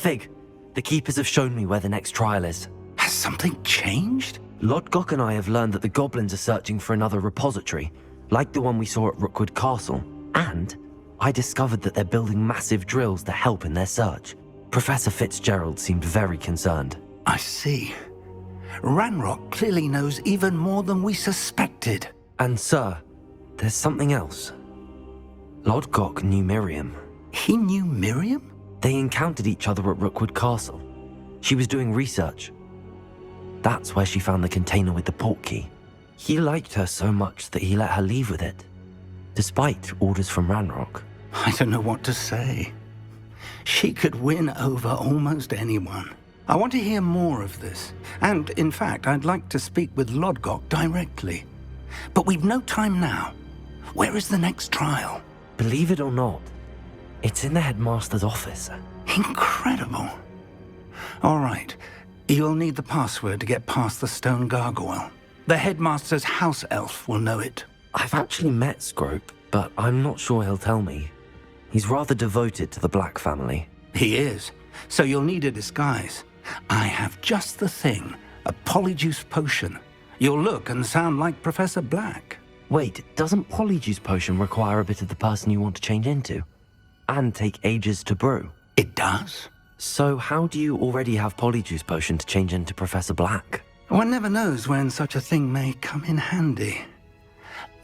Fig, the Keepers have shown me where the next trial is. Has something changed? Lodgok and I have learned that the goblins are searching for another repository, like the one we saw at Rookwood Castle. And I discovered that they're building massive drills to help in their search. Professor Fitzgerald seemed very concerned. I see. Ranrock clearly knows even more than we suspected. And sir, there's something else. Lodgok knew Miriam. He knew Miriam? They encountered each other at Rookwood Castle. She was doing research. That's where she found the container with the portkey. He liked her so much that he let her leave with it, despite orders from Ranrock. I don't know what to say. She could win over almost anyone. I want to hear more of this. And, in fact, I'd like to speak with Lodgok directly. But we've no time now. Where is the next trial? Believe it or not, it's in the headmaster's office. Incredible. All right. You'll need the password to get past the stone gargoyle. The headmaster's house elf will know it. I've actually met Scrope, but I'm not sure he'll tell me. He's rather devoted to the Black family. He is. So you'll need a disguise. I have just the thing. A polyjuice potion. You'll look and sound like Professor Black. Wait, doesn't Polyjuice Potion require a bit of the person you want to change into? And take ages to brew? It does. So how do you already have Polyjuice Potion to change into Professor Black? One never knows when such a thing may come in handy.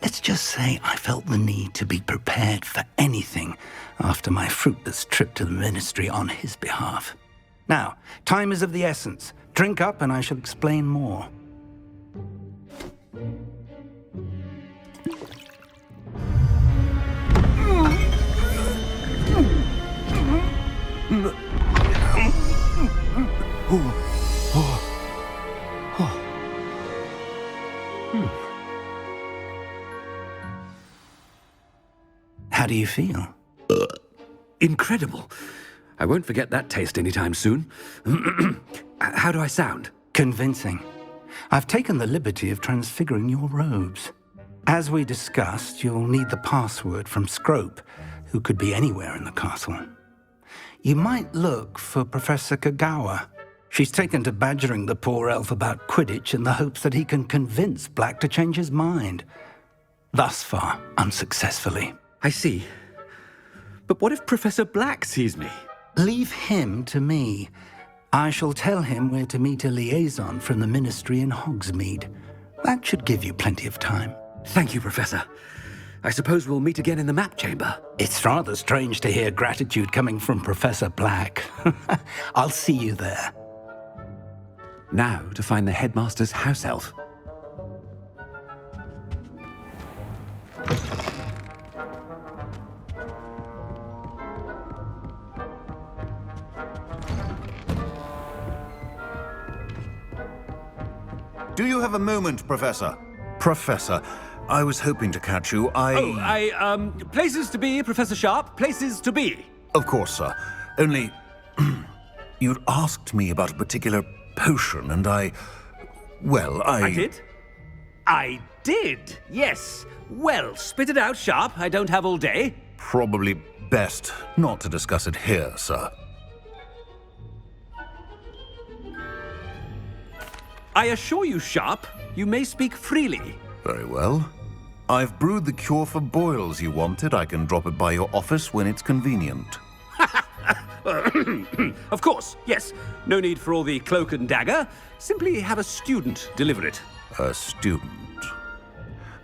Let's just say I felt the need to be prepared for anything after my fruitless trip to the Ministry on his behalf. Now, time is of the essence. Drink up and I shall explain more. How do you feel? Incredible. I won't forget that taste anytime soon. How do I sound? Convincing. I've taken the liberty of transfiguring your robes. As we discussed, you'll need the password from Scrope, who could be anywhere in the castle. You might look for Professor Kagawa. She's taken to badgering the poor elf about Quidditch in the hopes that he can convince Black to change his mind. Thus far, unsuccessfully. I see. But what if Professor Black sees me? Leave him to me. I shall tell him where to meet a liaison from the Ministry in Hogsmeade. That should give you plenty of time. Thank you, Professor. I suppose we'll meet again in the map chamber. It's rather strange to hear gratitude coming from Professor Black. I'll see you there. Now to find the headmaster's house elf. Do you have a moment, Professor? Professor, I was hoping to catch you. Places to be, Professor Sharp. Places to be. Of course, sir. Only, you'd asked me about a particular potion, and I did? I did, yes. Well, spit it out, Sharp. I don't have all day. Probably best not to discuss it here, sir. I assure you, Sharp, you may speak freely. Very well. I've brewed the cure for boils you wanted. I can drop it by your office when it's convenient. Of course, yes. No need for all the cloak and dagger. Simply have a student deliver it. A student.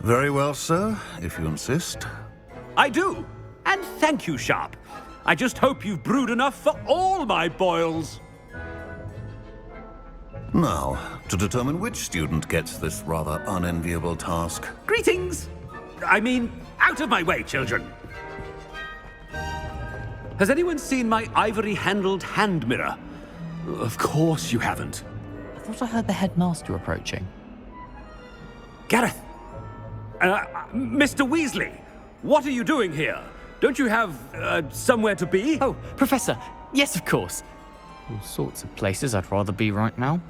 Very well, sir, if you insist. I do. And thank you, Sharp. I just hope you've brewed enough for all my boils. Now, to determine which student gets this rather unenviable task. Greetings! I mean, out of my way, children. Has anyone seen my ivory-handled hand mirror? Of course you haven't. I thought I heard the headmaster approaching. Gareth! Mr. Weasley, what are you doing here? Don't you have, somewhere to be? Oh, Professor, yes, of course. All sorts of places I'd rather be right now.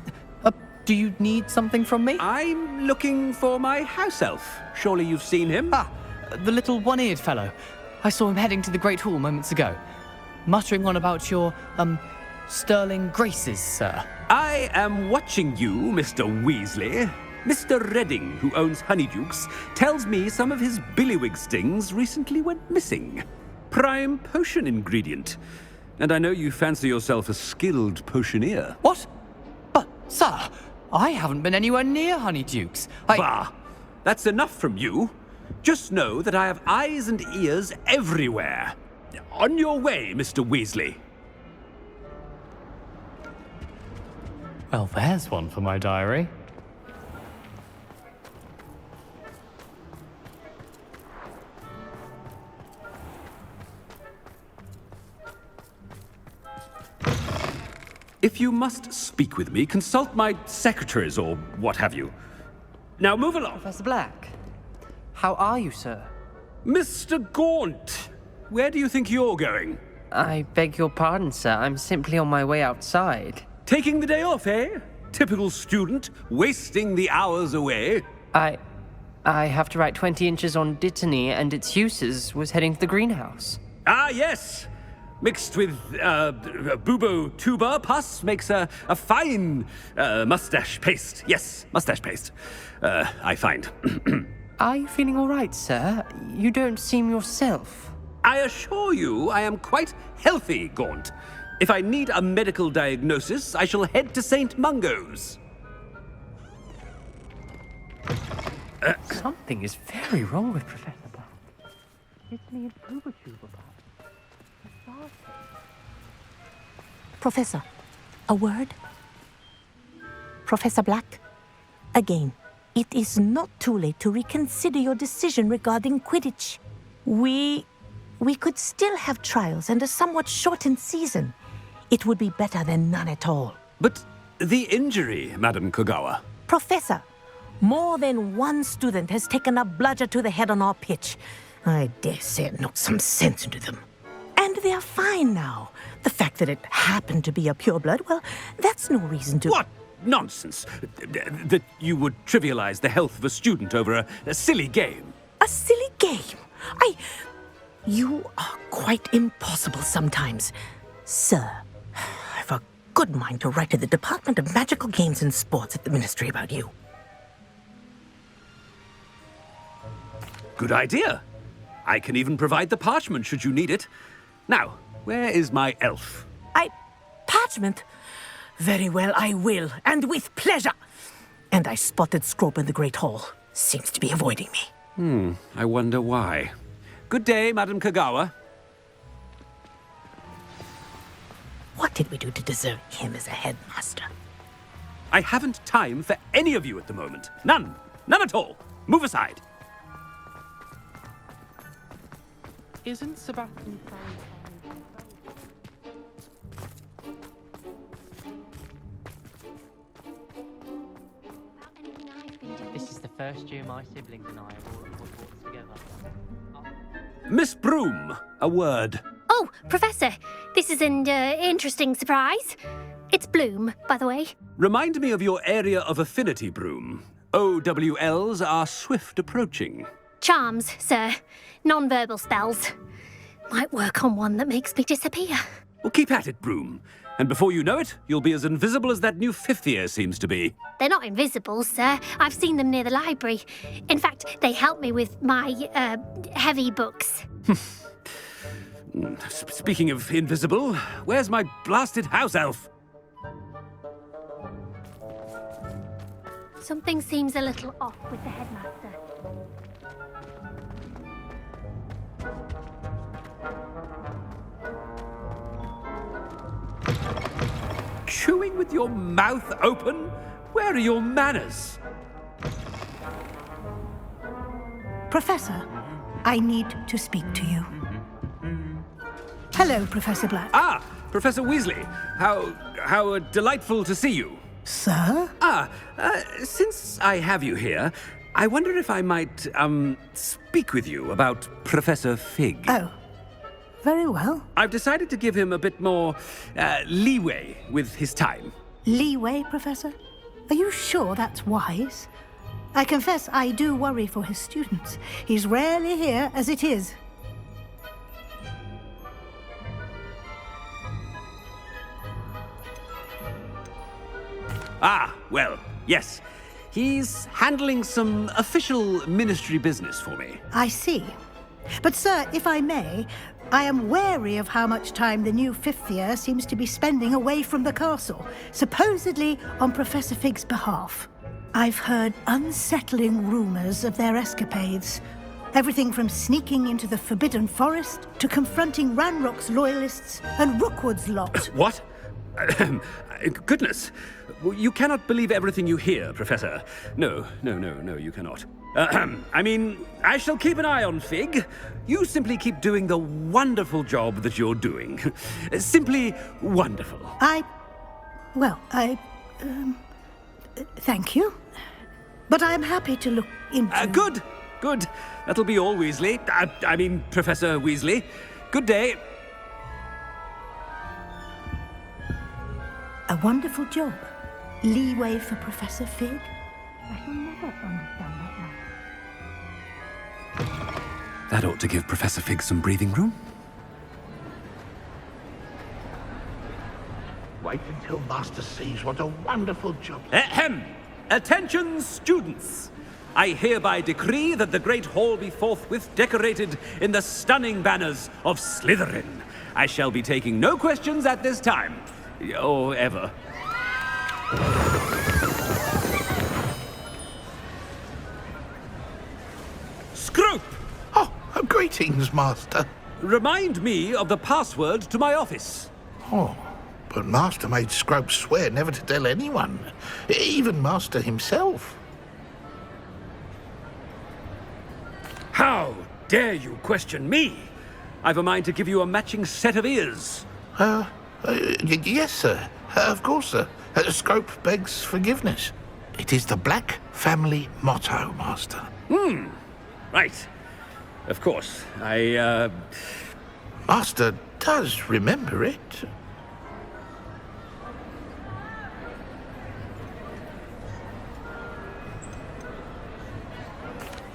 Do you need something from me? I'm looking for my house elf. Surely you've seen him? Ah, the little one-eared fellow. I saw him heading to the Great Hall moments ago, muttering on about your, sterling graces, sir. I am watching you, Mr. Weasley. Mr. Redding, who owns Honeydukes, tells me some of his billywig stings recently went missing. Prime potion ingredient. And I know you fancy yourself a skilled potioneer. What? But, sir, I haven't been anywhere near Honeydukes. Bah! That's enough from you. Just know that I have eyes and ears everywhere. On your way, Mr. Weasley. Well, there's one for my diary. If you must speak with me, consult my secretaries or what have you. Now move along. Professor Black, how are you, sir? Mr. Gaunt, where do you think you're going? I beg your pardon, sir. I'm simply on my way outside. Taking the day off, eh? Typical student, wasting the hours away. I have to write 20 inches on Dittany and its uses. Was heading to the greenhouse. Ah, yes. Mixed with bubo tuber pus makes a fine mustache paste. Yes, mustache paste. I find. Are you feeling all right, sir? You don't seem yourself. I assure you I am quite healthy, Gaunt. If I need a medical diagnosis, I shall head to St. Mungo's. Something is very wrong with Professor Black. Dittany and bubo tuber pus. Professor, a word? Professor Black, again, it is not too late to reconsider your decision regarding Quidditch. We could still have trials and a somewhat shortened season. It would be better than none at all. But the injury, Madam Kogawa. Professor, more than one student has taken a bludger to the head on our pitch. I dare say it knocked some sense into them. And they are fine now. The fact that it happened to be a pureblood, well, that's no reason to... What nonsense! That you would trivialize the health of a student over a silly game. A silly game? You are quite impossible sometimes. Sir, I've a good mind to write to the Department of Magical Games and Sports at the Ministry about you. Good idea. I can even provide the parchment should you need it. Now, where is my elf? Parchment? Very well, I will, and with pleasure. And I spotted Scrope in the Great Hall. Seems to be avoiding me. I wonder why. Good day, Madam Kogawa. What did we do to deserve him as a headmaster? I haven't time for any of you at the moment. None. None at all. Move aside. Isn't Sebastian... This is the first year my siblings and I have all worked together. Miss Broom, a word. Oh, Professor, this is an interesting surprise. It's Bloom, by the way. Remind me of your area of affinity, Broom. OWLs are swift approaching. Charms, sir. Non-verbal spells. Might work on one that makes me disappear. Well, keep at it, Broom. And before you know it, you'll be as invisible as that new fifth year seems to be. They're not invisible, sir. I've seen them near the library. In fact, they help me with my, heavy books. Speaking of invisible, where's my blasted house elf? Something seems a little off with the headmaster. Chewing with your mouth open? Where are your manners? Professor, I need to speak to you. Hello, Professor Black. Ah, Professor Weasley. How delightful to see you. Sir? Since I have you here, I wonder if I might, speak with you about Professor Fig. Oh, very well. I've decided to give him a bit more, leeway with his time. Leeway, Professor? Are you sure that's wise? I confess I do worry for his students. He's rarely here as it is. Ah, well, yes. He's handling some official ministry business for me. I see. But, sir, if I may, I am wary of how much time the new fifth year seems to be spending away from the castle, supposedly on Professor Fig's behalf. I've heard unsettling rumors of their escapades. Everything from sneaking into the Forbidden Forest to confronting Ranrock's loyalists and Rookwood's lot. What? Goodness. You cannot believe everything you hear, Professor. No, you cannot. I mean, I shall keep an eye on Fig. You simply keep doing the wonderful job that you're doing. Simply wonderful. Thank you. But I'm happy to look into... Good. That'll be all, Weasley. I mean, Professor Weasley. Good day. A wonderful job. Leeway for Professor Fig. I shall never understand that now. That ought to give Professor Fig some breathing room. Wait until Master sees what a wonderful job... Ahem! Attention, students! I hereby decree that the Great Hall be forthwith decorated in the stunning banners of Slytherin. I shall be taking no questions at this time. Or ever. Scrope! Oh, greetings, Master. Remind me of the password to my office. Oh, but Master made Scrope swear never to tell anyone, even Master himself. How dare you question me? I've a mind to give you a matching set of ears. Yes, sir. Of course, sir. Scrope begs forgiveness. It is the Black family motto, Master. Right. Of course. Master does remember it.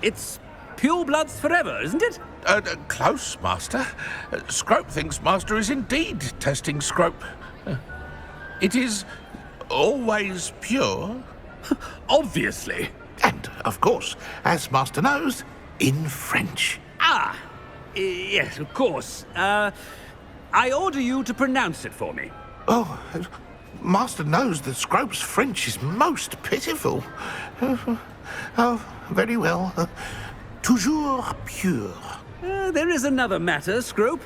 It's pure bloods forever, isn't it? Close, Master. Scrope thinks Master is indeed testing Scrope. It is always pure. Obviously. And, of course, as Master knows, in French. Yes, of course. I order you to pronounce it for me. Oh, Master knows that Scrope's French is most pitiful. Oh, very well. Toujours pure. There is another matter, Scrope.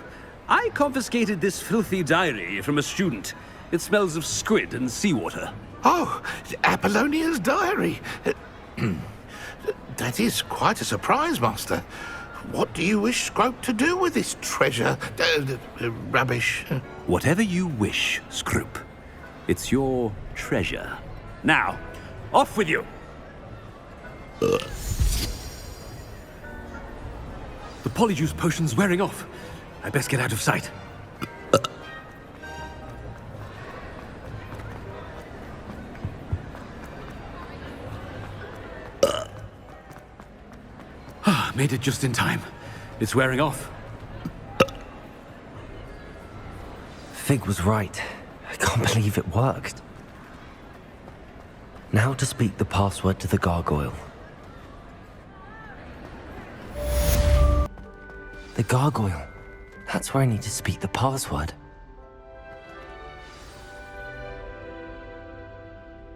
I confiscated this filthy diary from a student. It smells of squid and seawater. Oh, Apollonia's diary. That is quite a surprise, Master. What do you wish Scrope to do with this treasure? Rubbish. Whatever you wish, Scrope. It's your treasure. Now, off with you. The polyjuice potion's wearing off. I best get out of sight. Made it just in time. It's wearing off. Fig was right. I can't believe it worked. Now to speak the password to the gargoyle. The gargoyle. That's where I need to speak the password.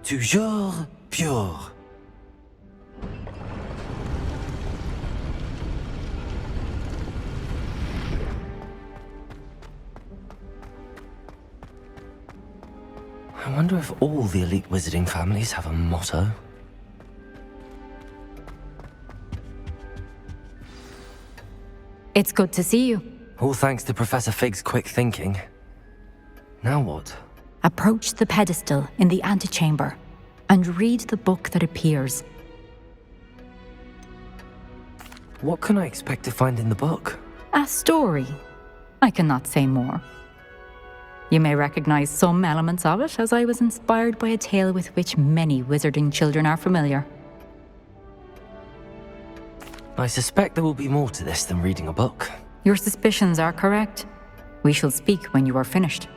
Toujours pure. I wonder if all the elite wizarding families have a motto. It's good to see you. All thanks to Professor Fig's quick thinking. Now what? Approach the pedestal in the antechamber and read the book that appears. What can I expect to find in the book? A story. I cannot say more. You may recognize some elements of it, as I was inspired by a tale with which many wizarding children are familiar. I suspect there will be more to this than reading a book. Your suspicions are correct. We shall speak when you are finished.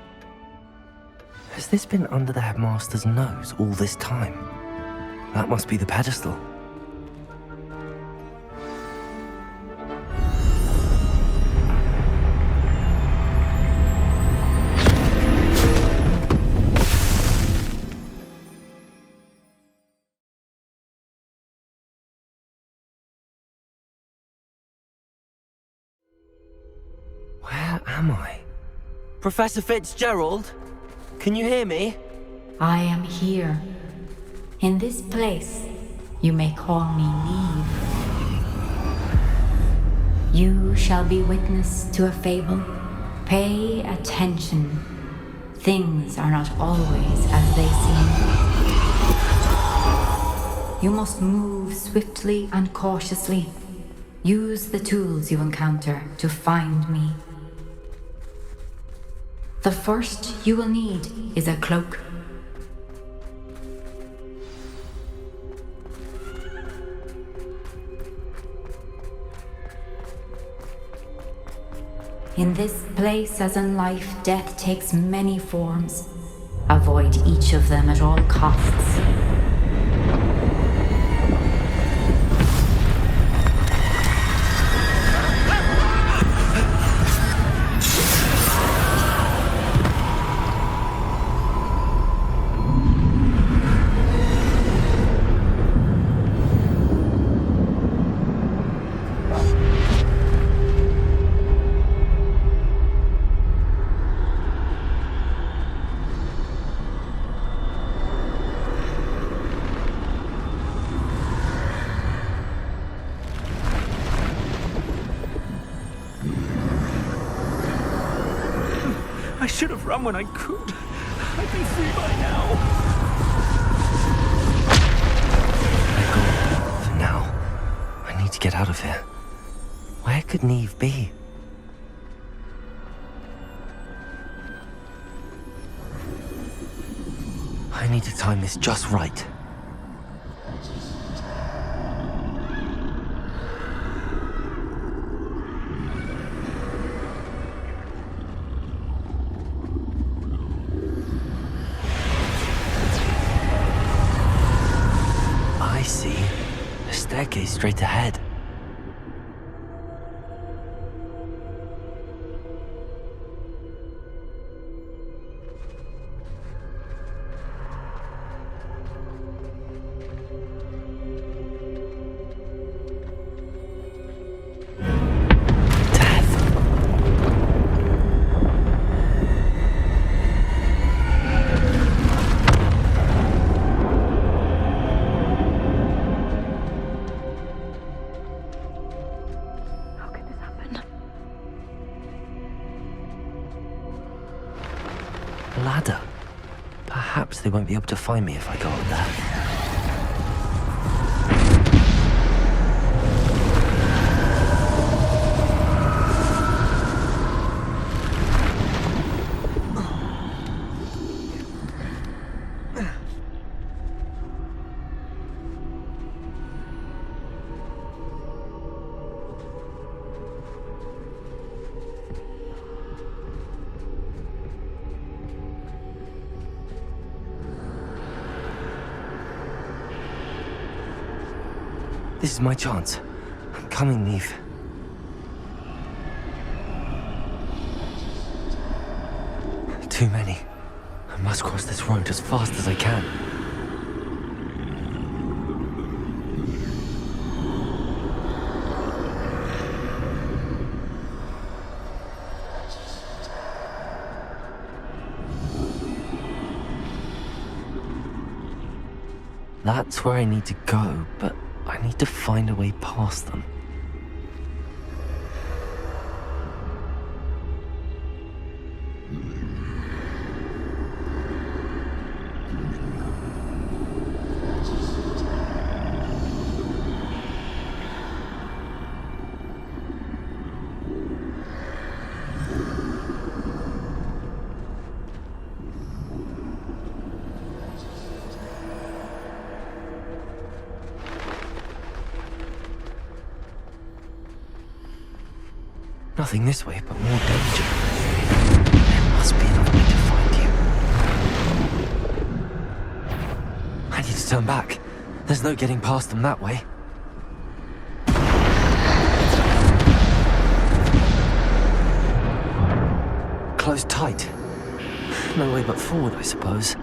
Has this been under the headmaster's nose all this time? That must be the pedestal. Where am I? Professor Fitzgerald? Can you hear me? I am here. In this place, you may call me Neve. You shall be witness to a fable. Pay attention. Things are not always as they seem. You must move swiftly and cautiously. Use the tools you encounter to find me. The first you will need is a cloak. In this place, as in life, death takes many forms. Avoid each of them at all costs. I should have run when I could. I'd be free by now. For now, I need to get out of here. Where could Neve be? I need to time this just right. I see. A staircase straight ahead. Ladder. Perhaps they won't be able to find me if I go up there. This is my chance. I'm coming, Neve. Too many. I must cross this road as fast as I can. That's where I need to go, but I need to find a way past them. Nothing this way, but more danger. There must be another way to find you. to turn back. There's no getting past them that way. Closed tight. No way but forward, I suppose.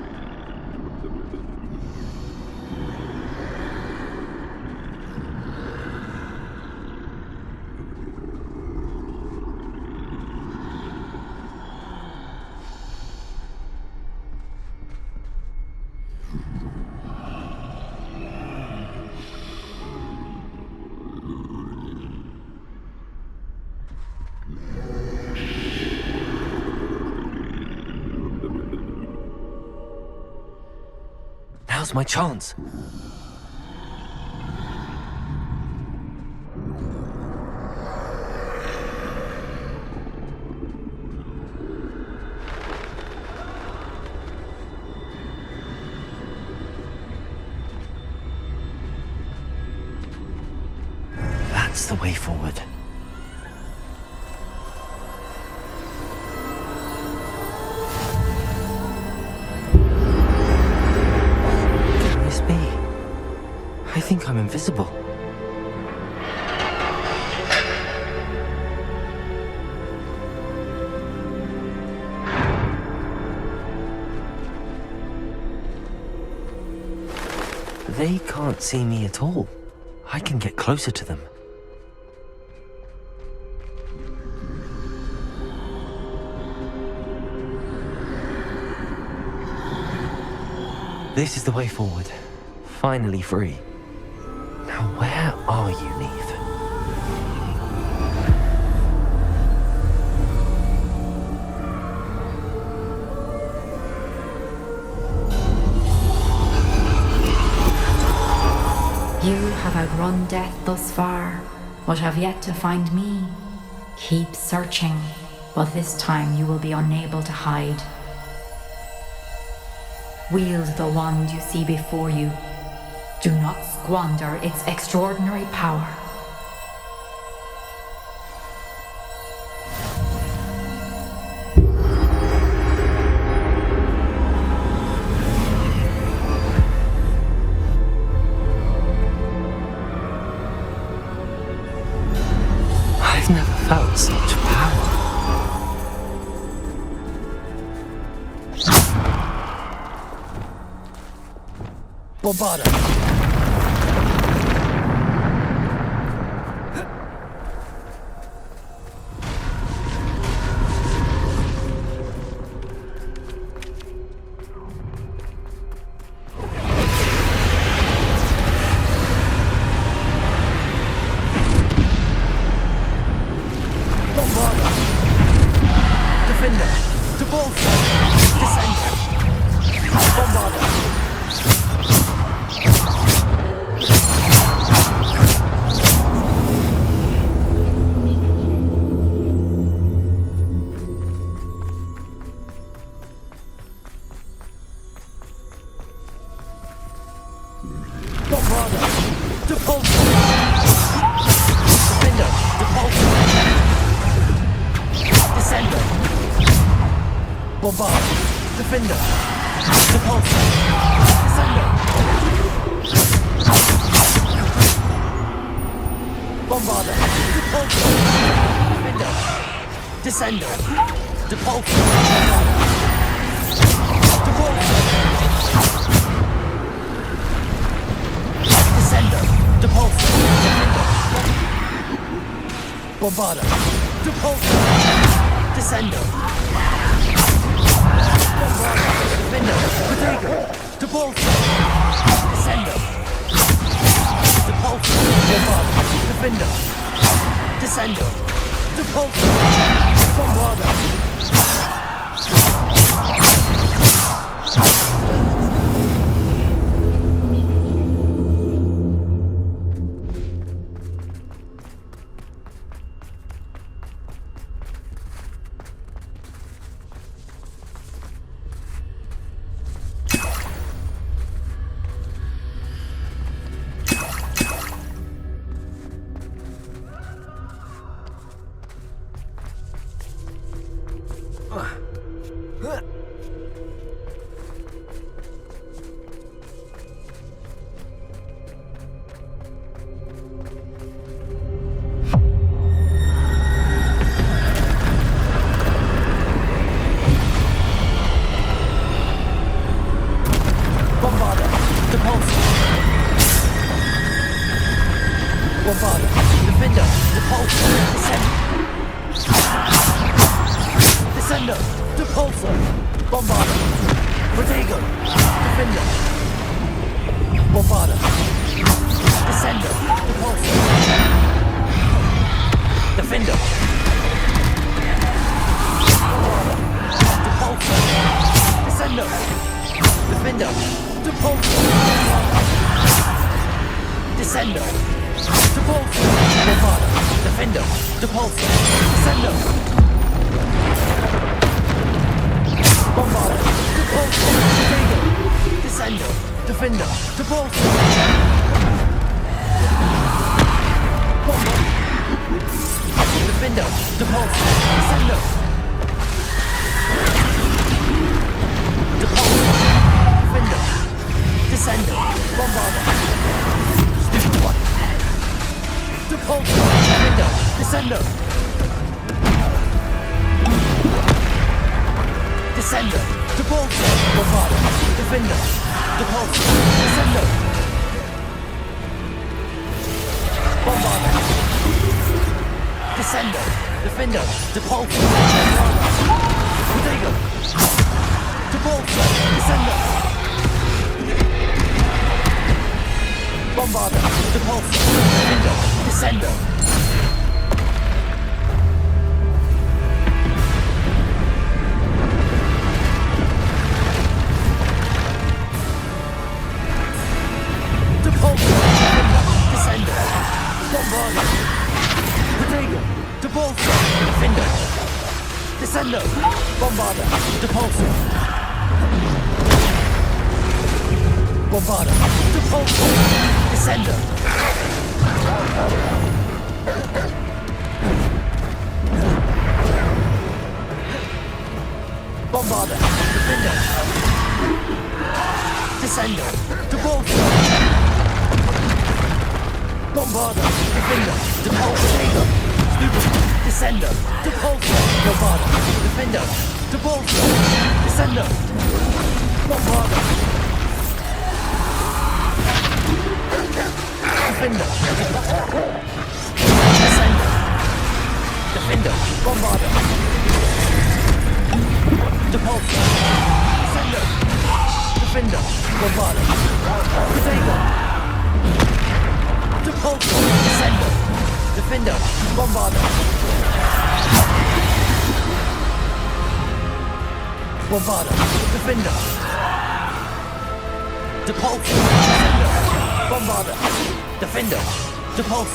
Now's my chance. That's the way forward. I think I'm invisible. They can't see me at all. I can get closer to them. This is the way forward. Finally free. Now where are you, Neve? You have outrun death thus far, but have yet to find me. Keep searching, but this time you will be unable to hide. Wield the wand you see before you. Do not squander its extraordinary power. I've never felt such power. Bobada. Bovada, Depulso, Descendo. Defender, Protego, Depulso, Descendo. Depulso, Bovada, Defender, Descendo. Depulso, Bovada. Bombarda. Descendo. Repulsor. Defender. Repulsor. Descendo. Defender. Repulsor. Descendo. Repulsor. Bombarda. Defender. Repulsor. Descendo. Bombarda. Repulsor. Descendo. Defender. Repulsor. Defender, Depulsor, Descendo. Depulsor, Defender, Descendo, Bombarda. Stupid one. Depulsor, Defender, Descendo. Descendo, Depulsor, Bombarda. Defender, Depulsor, Descendo. Bombarda. Descendo, Defender, Depulsor, Protego, Depulsor, Descendo. Bombarda, Depulsor, Defender, Descendo. Depulsor, Defender, Descendo. Bombarda. Protego, Depulsor, Defender, Descendo, Bombarda, Depulsor. Bombarda, Depulsor, Descendo. Bombarda, Defender, Descendo, Depulsor. Bombarda, Defender, Depulsor. Stupid. Descendo. Depulsor. Bombarda. Defender. Depulsor. Descendo. Bombarda. Defender. Descendo. Defender. Bombarda. Depulsor. Descendo. Defender. Bombarda. Protego. Depulsor. Descendo. Defender. Bombarda. Bombarda. Defender. Depulsor. Descendo. Bombarda. Defender. Depulsor.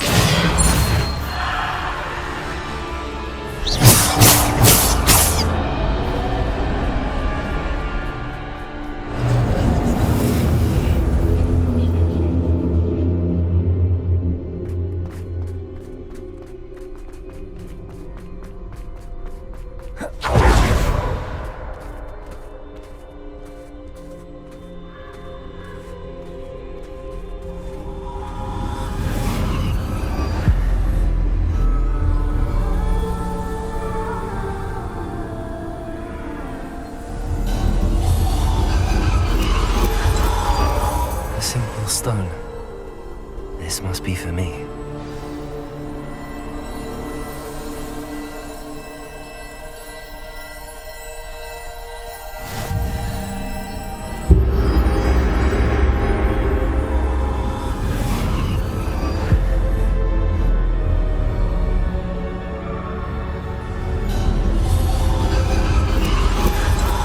Stone. This must be for me.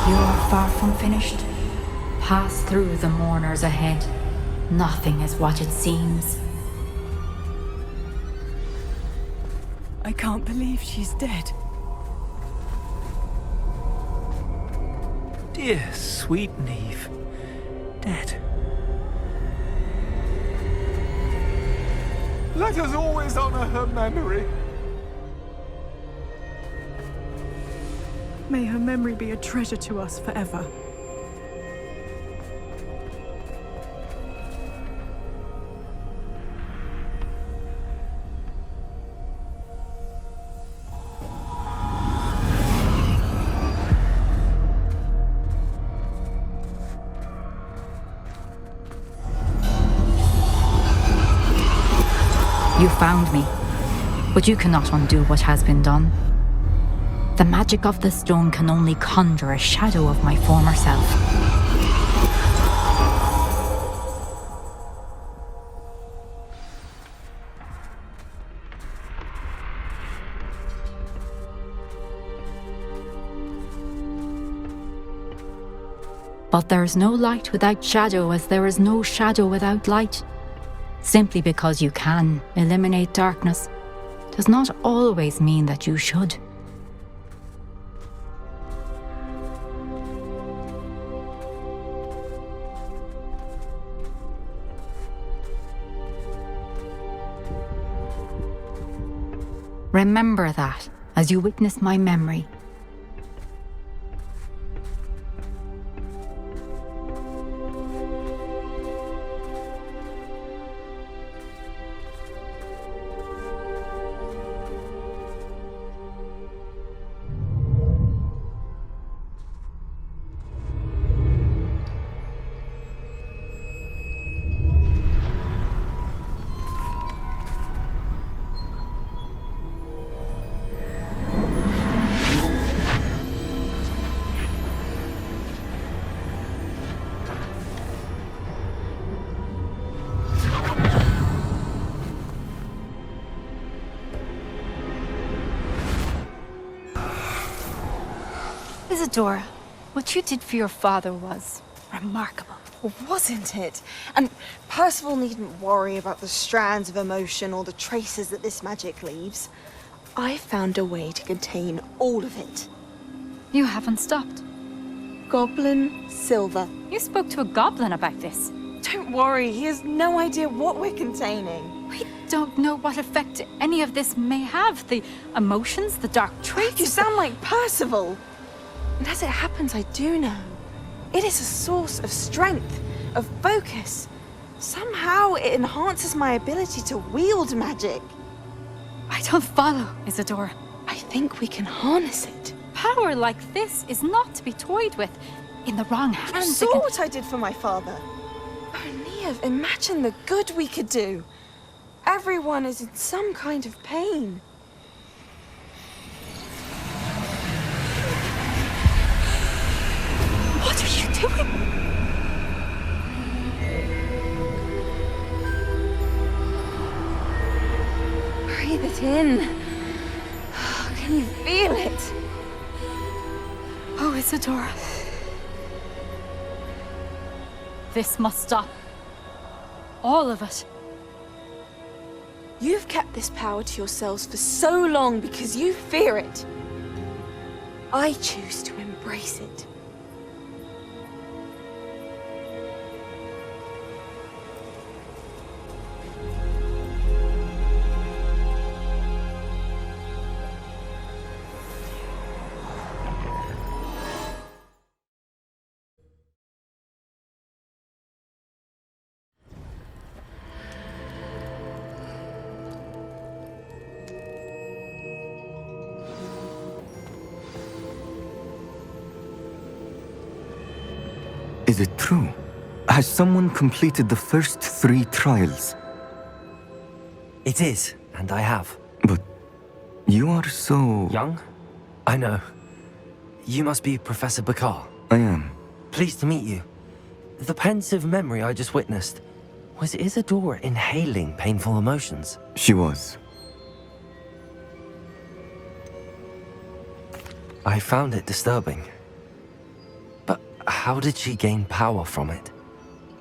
You are far from finished. Pass through the mourners ahead. Nothing is what it seems. I can't believe she's dead. Dear sweet Neve. Dead. Let us always honor her memory. May her memory be a treasure to us forever. You found me, but you cannot undo what has been done. The magic of the stone can only conjure a shadow of my former self. But there is no light without shadow, as there is no shadow without light. Simply because you can eliminate darkness does not always mean that you should. Remember that as you witness my memory. Isadora, what you did for your father was remarkable. Wasn't it? And Percival needn't worry about the strands of emotion or the traces that this magic leaves. I found a way to contain all of it. You haven't stopped. Goblin Silver. You spoke to a goblin about this. Don't worry, he has no idea what we're containing. We don't know what effect any of this may have. The emotions, the dark traits. You sound like Percival. And as it happens, I do know. It is a source of strength, of focus. Somehow it enhances my ability to wield magic. I don't follow, Isadora. I think we can harness it. Power like this is not to be toyed with. In the wrong You hands, saw what I did for my father. Oh, Neve, imagine the good we could do. Everyone is in some kind of pain. What are you doing? Breathe it in. Can you feel it? Oh, Isadora. This must stop. All of it. You've kept this power to yourselves for so long because you fear it. I choose to embrace it. Is it true? Has someone completed the first 3 trials? It is, and I have. But you are so... Young? I know. You must be Professor Bakar. I am. Pleased to meet you. The pensive memory I just witnessed, was Isadora inhaling painful emotions? She was. I found it disturbing. But how did she gain power from it?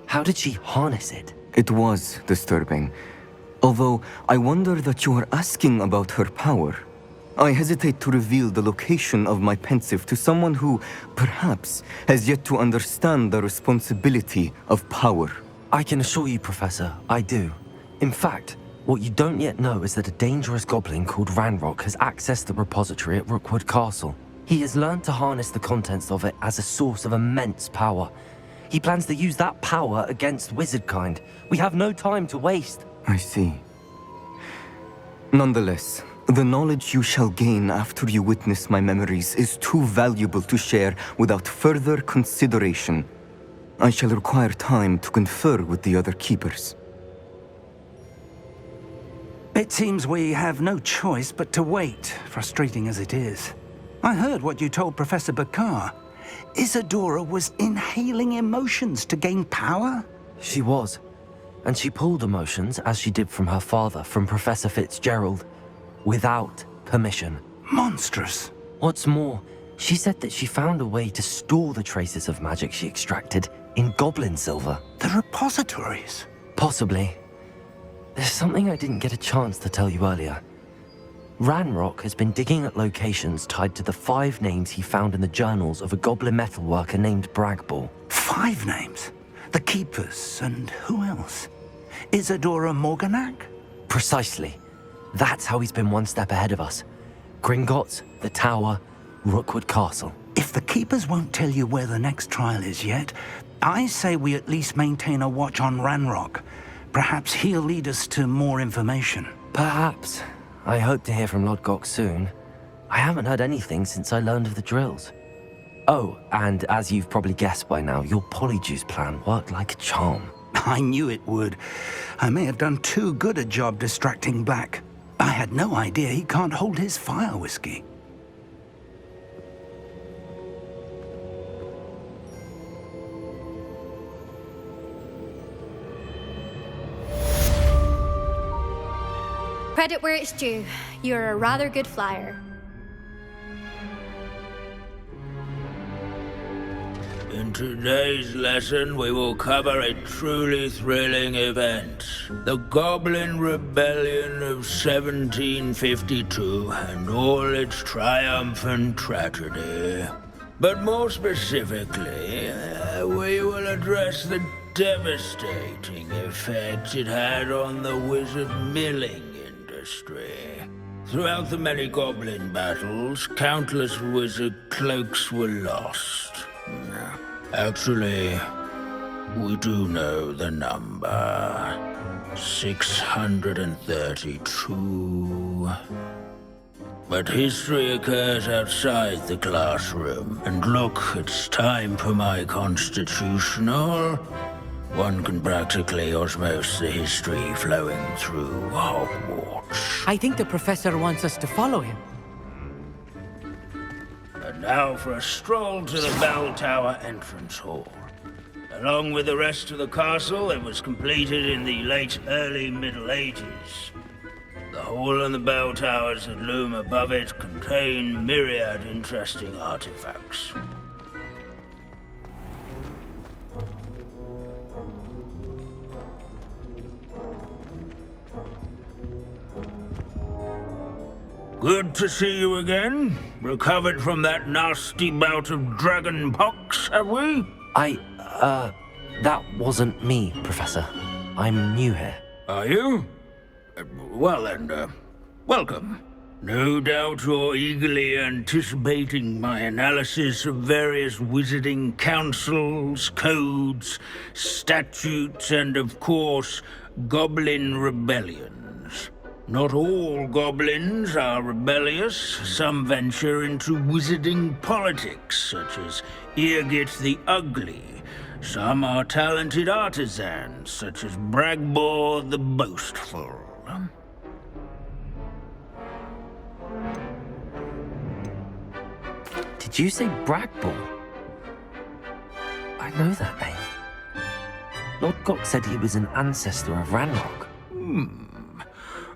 How did she harness it? It was disturbing. Although I wonder that you are asking about her power. I hesitate to reveal the location of my pensive to someone who, perhaps, has yet to understand the responsibility of power. I can assure you, Professor, I do. In fact, what you don't yet know is that a dangerous goblin called Ranrock has accessed the repository at Rookwood Castle. He has learned to harness the contents of it as a source of immense power. He plans to use that power against wizardkind. We have no time to waste. I see. Nonetheless, the knowledge you shall gain after you witness my memories is too valuable to share without further consideration. I shall require time to confer with the other keepers. It seems we have no choice but to wait, frustrating as it is. I heard what you told Professor Bakar. Isadora was inhaling emotions to gain power? She was. And she pulled emotions, as she did from her father, from Professor Fitzgerald, without permission. Monstrous. What's more, She said that she found a way to store the traces of magic she extracted in goblin silver. The repositories? Possibly. There's something I didn't get a chance to tell you earlier. Ranrock has been digging at locations tied to the 5 names he found in the journals of a goblin metalworker named Bragball. 5 names? The Keepers, and who else? Isadora Morganac? Precisely. That's how he's been one step ahead of us. Gringotts, the Tower, Rookwood Castle. If the Keepers won't tell you where the next trial is yet, I say we at least maintain a watch on Ranrock. Perhaps he'll lead us to more information. Perhaps. I hope to hear from Lodgok soon. I haven't heard anything since I learned of the drills. Oh, and as you've probably guessed by now, your polyjuice plan worked like a charm. I knew it would. I may have done too good a job distracting Black. I had no idea he can't hold his fire whiskey. Credit where it's due. You're a rather good flyer. In today's lesson, we will cover a truly thrilling event. The Goblin Rebellion of 1752 and all its triumphant tragedy. But more specifically, we will address the devastating effect it had on the wizard milling industry. Throughout the many goblin battles, countless wizard cloaks were lost. Actually, we do know the number. 632. But history occurs outside the classroom. And look, it's time for my constitutional. One can practically osmose the history flowing through Hogwarts. I think the professor wants us to follow him. And now for a stroll to the Bell Tower entrance hall. Along with the rest of the castle, it was completed in the late early Middle Ages. The hall and the bell towers that loom above it contain myriad interesting artifacts. Good to see you again. Recovered from that nasty bout of dragon pox, have we? That wasn't me, Professor. I'm new here. Are you? Well then, welcome. No doubt you're eagerly anticipating my analysis of various wizarding councils, codes, statutes, and of course, goblin rebellions. Not all goblins are rebellious. Some venture into wizarding politics, such as Irgit the Ugly. Some are talented artisans, such as Bragbor the Boastful. Did you say Bragbor? I know that name. Lodgok said he was an ancestor of Ranrock.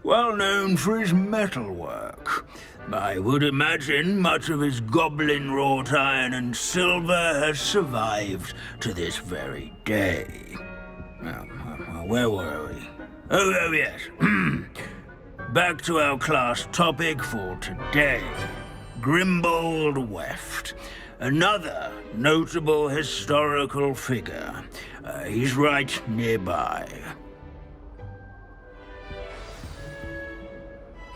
Well known for his metalwork. I would imagine much of his goblin-wrought iron and silver has survived to this very day. Where were we? Oh yes. Back to our class topic for today. Grimbold Weft. Another notable historical figure. He's right nearby.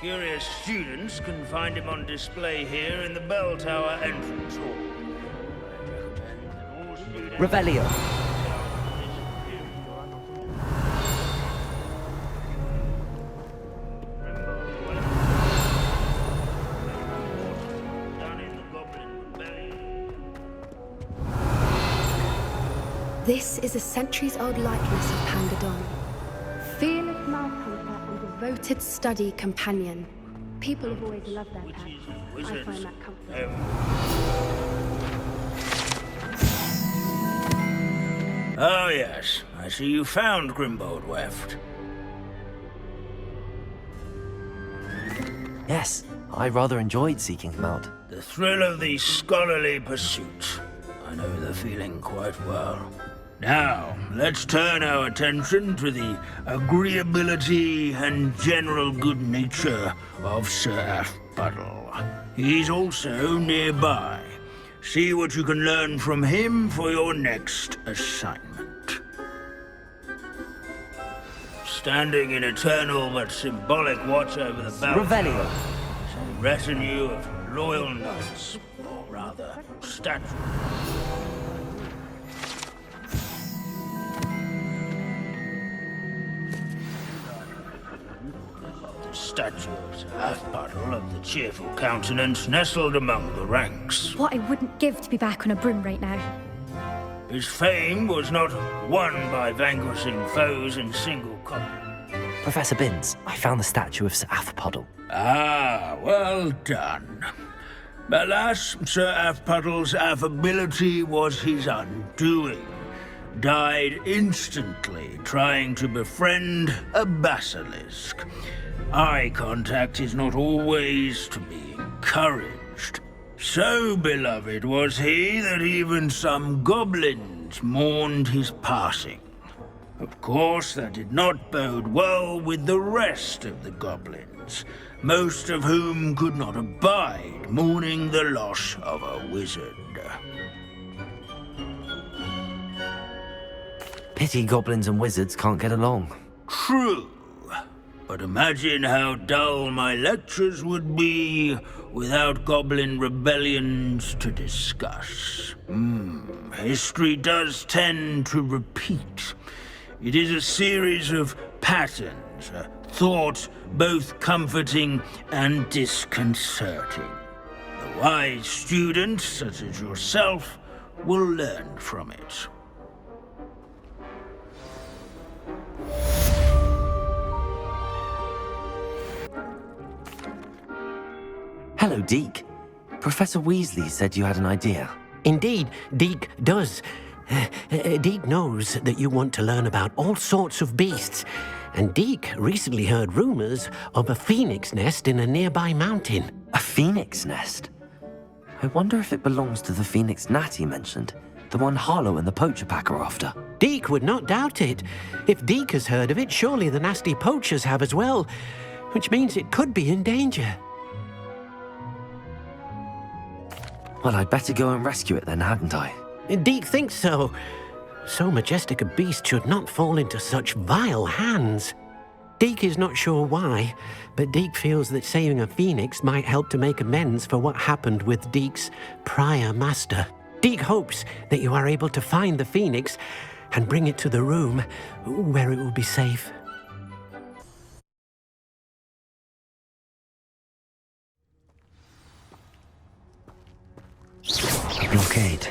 Curious students can find him on display here in the Bell Tower entrance hall. Revelio. This is a centuries-old likeness of Pangadon. Fearless mouthhunter and devoted study companion. People have always loved their pets. I find that comforting. Oh yes, I see you found Grimbold Weft. Yes, I rather enjoyed seeking him out. The thrill of the scholarly pursuit. I know the feeling quite well. Now, let's turn our attention to the agreeability and general good nature of Sir Aphpuddle. He's also nearby. See what you can learn from him for your next assignment. Standing in eternal but symbolic watch over the balcony Revelio. is a retinue of loyal knights, or rather, statues. The statue of Sir Aphpuddle of the cheerful countenance nestled among the ranks. What I wouldn't give to be back on a broom right now. His fame was not won by vanquishing foes in single combat. Professor Binns, I found the statue of Sir Aphpuddle. Ah, well done. Alas, Sir Aphpuddle's affability was his undoing. Died instantly trying to befriend a basilisk. Eye contact is not always to be encouraged. So beloved was he that even some goblins mourned his passing. Of course, that did not bode well with the rest of the goblins, most of whom could not abide mourning the loss of a wizard. Pity goblins and wizards can't get along. True. But imagine how dull my lectures would be without goblin rebellions to discuss. History does tend to repeat. It is a series of patterns, a thought both comforting and disconcerting. The wise student, such as yourself, will learn from it. Hello, Deke. Professor Weasley said you had an idea. Indeed, Deke does. Deke knows that you want to learn about all sorts of beasts, and Deke recently heard rumors of a phoenix nest in a nearby mountain. A phoenix nest? I wonder if it belongs to the phoenix gnat he mentioned, the one Harlow and the poacher pack are after. Deke would not doubt it. If Deke has heard of it, surely the nasty poachers have as well, which means it could be in danger. Well, I'd better go and rescue it then, hadn't I? Deke thinks so. So majestic a beast should not fall into such vile hands. Deke is not sure why, but Deke feels that saving a phoenix might help to make amends for what happened with Deke's prior master. Deke hopes that you are able to find the phoenix and bring it to the room where it will be safe. A blockade.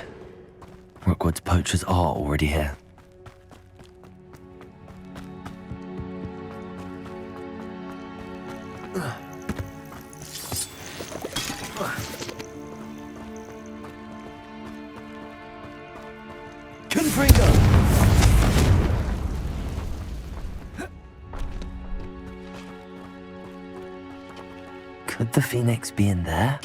Rookwood's poachers are already here. Confringo! Could the phoenix be in there?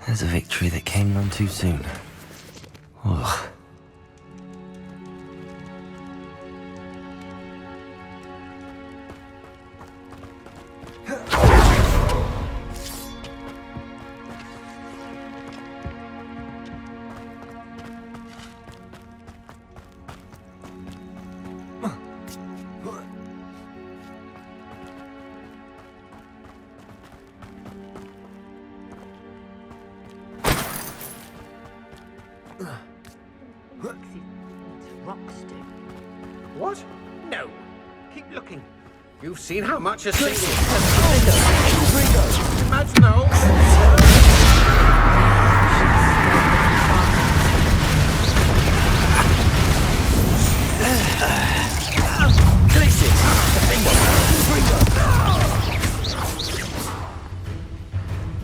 There's a victory that came none too soon. Ugh. What? No. Keep looking. You've seen how much a single... Imagine the whole...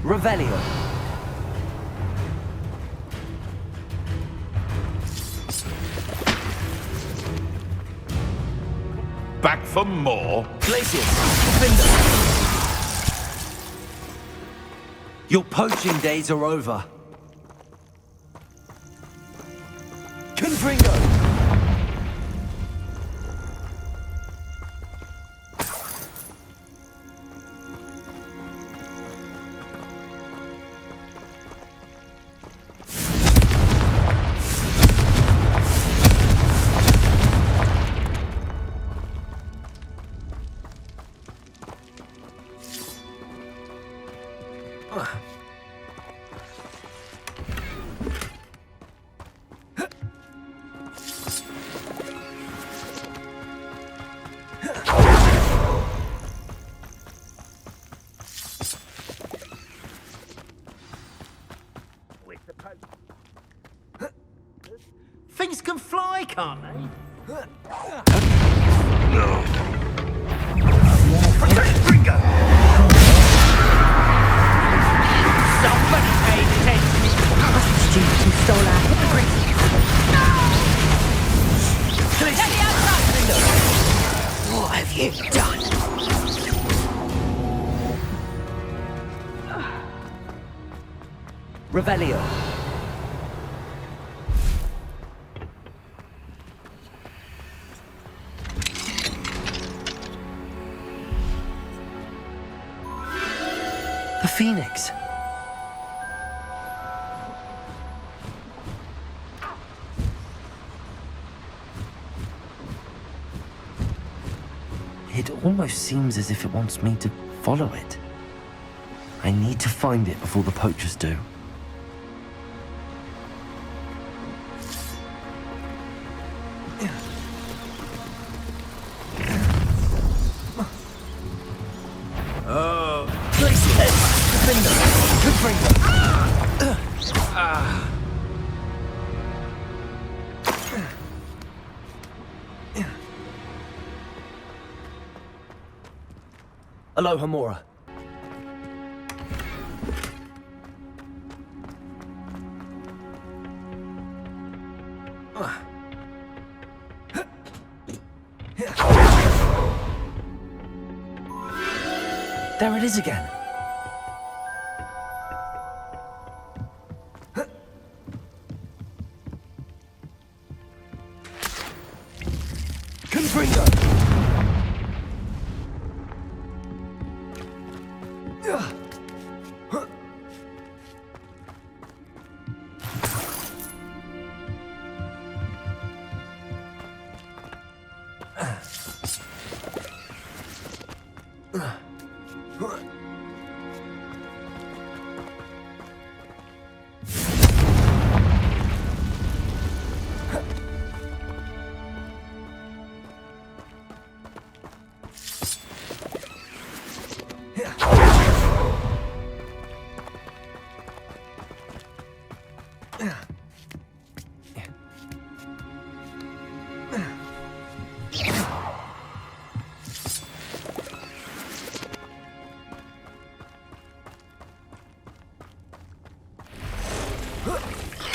Revelio. Back for more? Your poaching days are over. Confringo! Things can fly, can't they? Somebody paid attention. Student who stole our hippogriff. What have you done? Revelio. The Phoenix. It almost seems as if it wants me to follow it. I need to find it before the poachers do. Aloha Mora. There it is again. Confringo!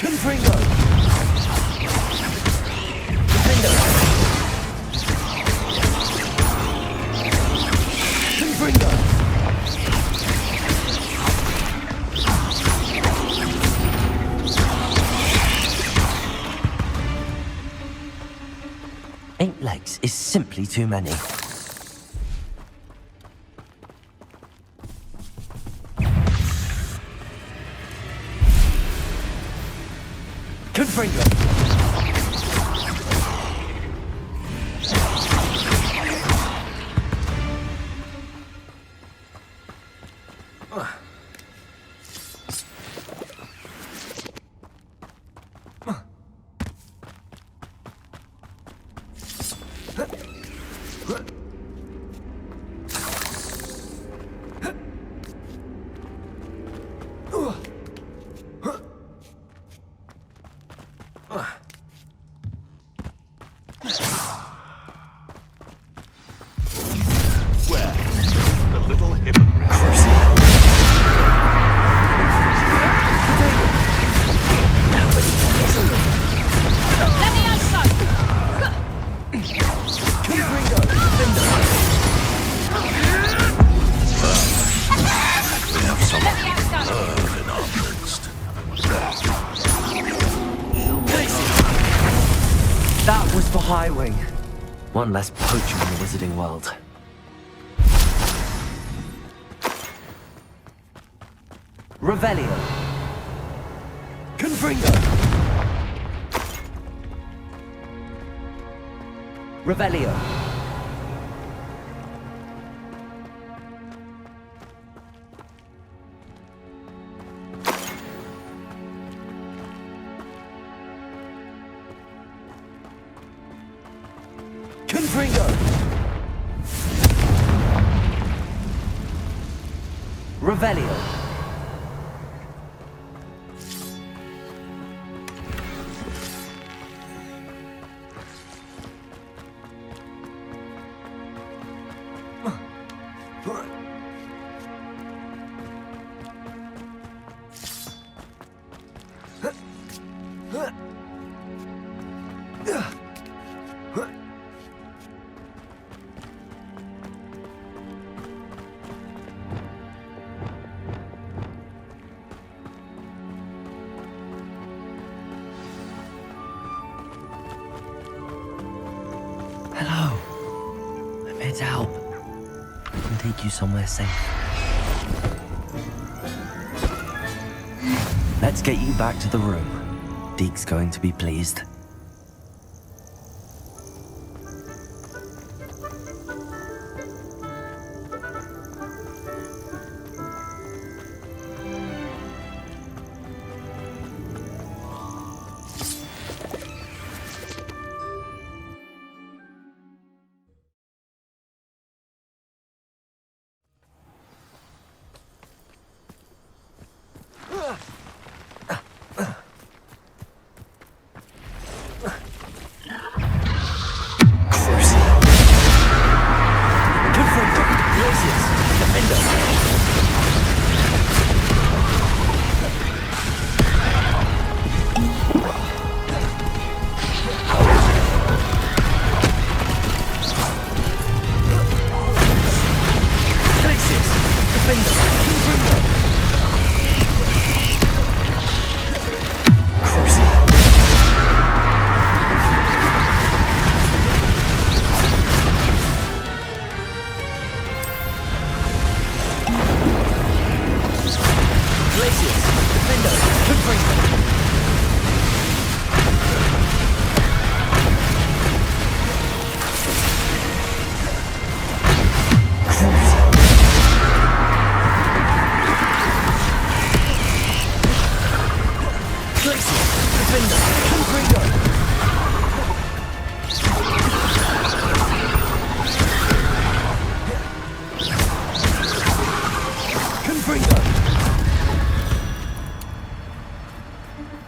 Confringo! Confringo! Eight legs is simply too many. Confringo! Where? The little hypocrite. Let me also! We have someone in our midst. That was for Highwing. One less poacher in the wizarding world. Revelio. Confringo. Revelio. Confringo. Revelio. Hello. I'm here to help. I can take you somewhere safe. Let's get you back to the room. Deke's going to be pleased.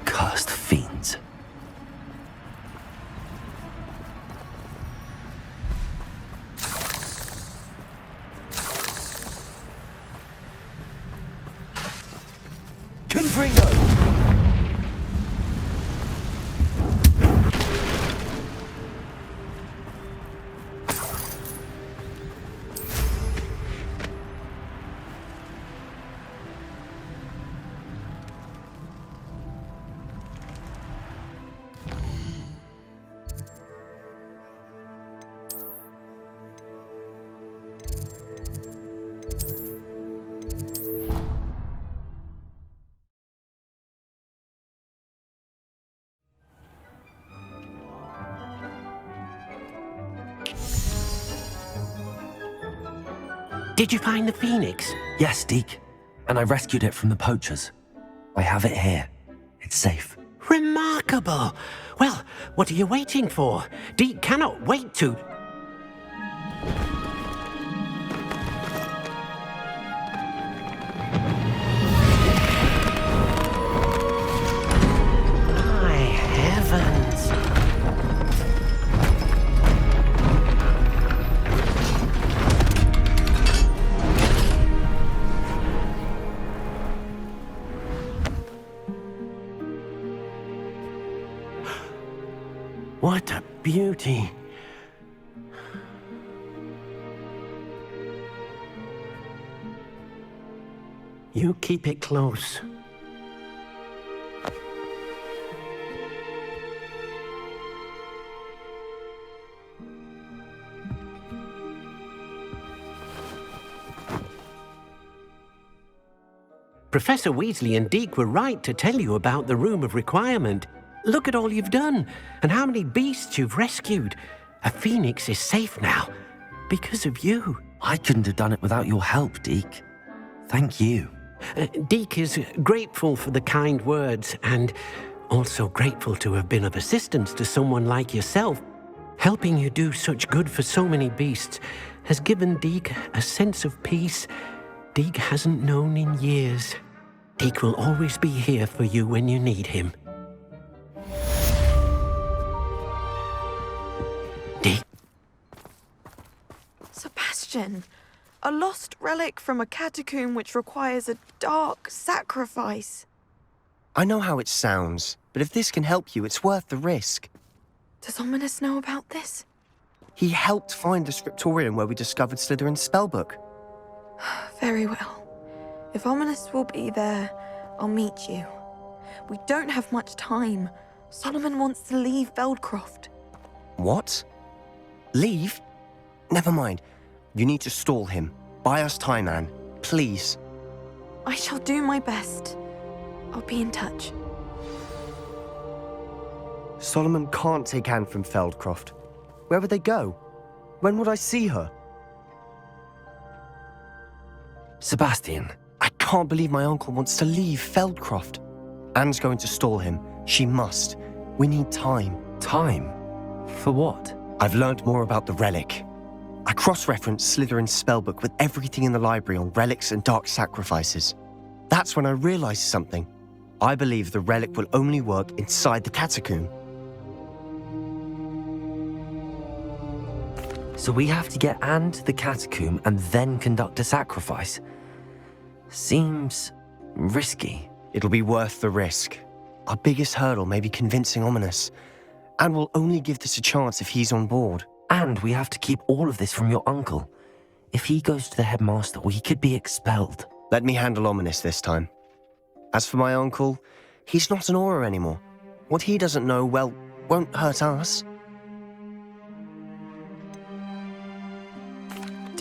Cursed fiends. Confringo! Did you find the phoenix? Yes, Deke. And I rescued it from the poachers. I have it here. It's safe. Remarkable. Well, what are you waiting for? Deke cannot wait to... My heavens. What a beauty. You keep it close. Professor Weasley and Deke were right to tell you about the Room of Requirement. Look at all you've done, and how many beasts you've rescued. A phoenix is safe now, because of you. I couldn't have done it without your help, Deke. Thank you. Deke is grateful for the kind words, and also grateful to have been of assistance to someone like yourself. Helping you do such good for so many beasts has given Deke a sense of peace Deke hasn't known in years. Deke will always be here for you when you need him. Deke. Sebastian, a lost relic from a catacomb which requires a dark sacrifice. I know how it sounds, but if this can help you, it's worth the risk. Does Ominous know about this? He helped find the scriptorium where we discovered Slytherin's spellbook. Very well. If Ominous will be there, I'll meet you. We don't have much time. Solomon wants to leave Feldcroft. What? Leave? Never mind. You need to stall him. Buy us time, Anne. Please. I shall do my best. I'll be in touch. Solomon can't take Anne from Feldcroft. Where would they go? When would I see her? Sebastian. I can't believe my uncle wants to leave Feldcroft. Anne's going to stall him. She must. We need time. Time? For what? I've learned more about the relic. I cross-referenced Slytherin's spellbook with everything in the library on relics and dark sacrifices. That's when I realized something. I believe the relic will only work inside the catacomb. So we have to get Anne to the catacomb and then conduct a sacrifice. Seems risky. It'll be worth the risk. Our biggest hurdle may be convincing Ominous. And we'll only give this a chance if he's on board. And we have to keep all of this from your uncle. If he goes to the headmaster, we could be expelled. Let me handle Ominous this time. As for my uncle, he's not an Auror anymore. What he doesn't know, well, won't hurt us.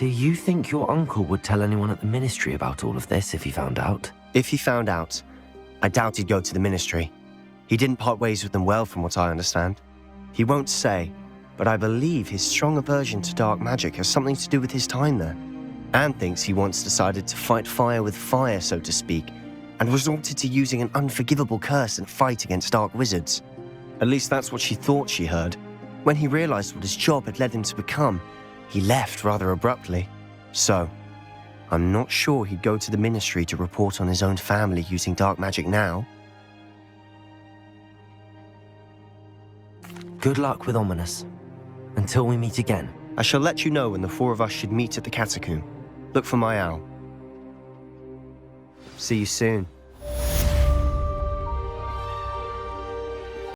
Do you think your uncle would tell anyone at the ministry about all of this if he found out? If he found out, I doubt he'd go to the ministry. He didn't part ways with them well, from what I understand. He won't say, but I believe his strong aversion to dark magic has something to do with his time there. Anne thinks he once decided to fight fire with fire, so to speak, and resorted to using an unforgivable curse in a fight against dark wizards. At least that's what she thought she heard. When he realized what his job had led him to become, he left rather abruptly. So, I'm not sure he'd go to the ministry to report on his own family using dark magic now. Good luck with Ominous. Until we meet again. I shall let you know when the four of us should meet at the catacomb. Look for my owl. See you soon.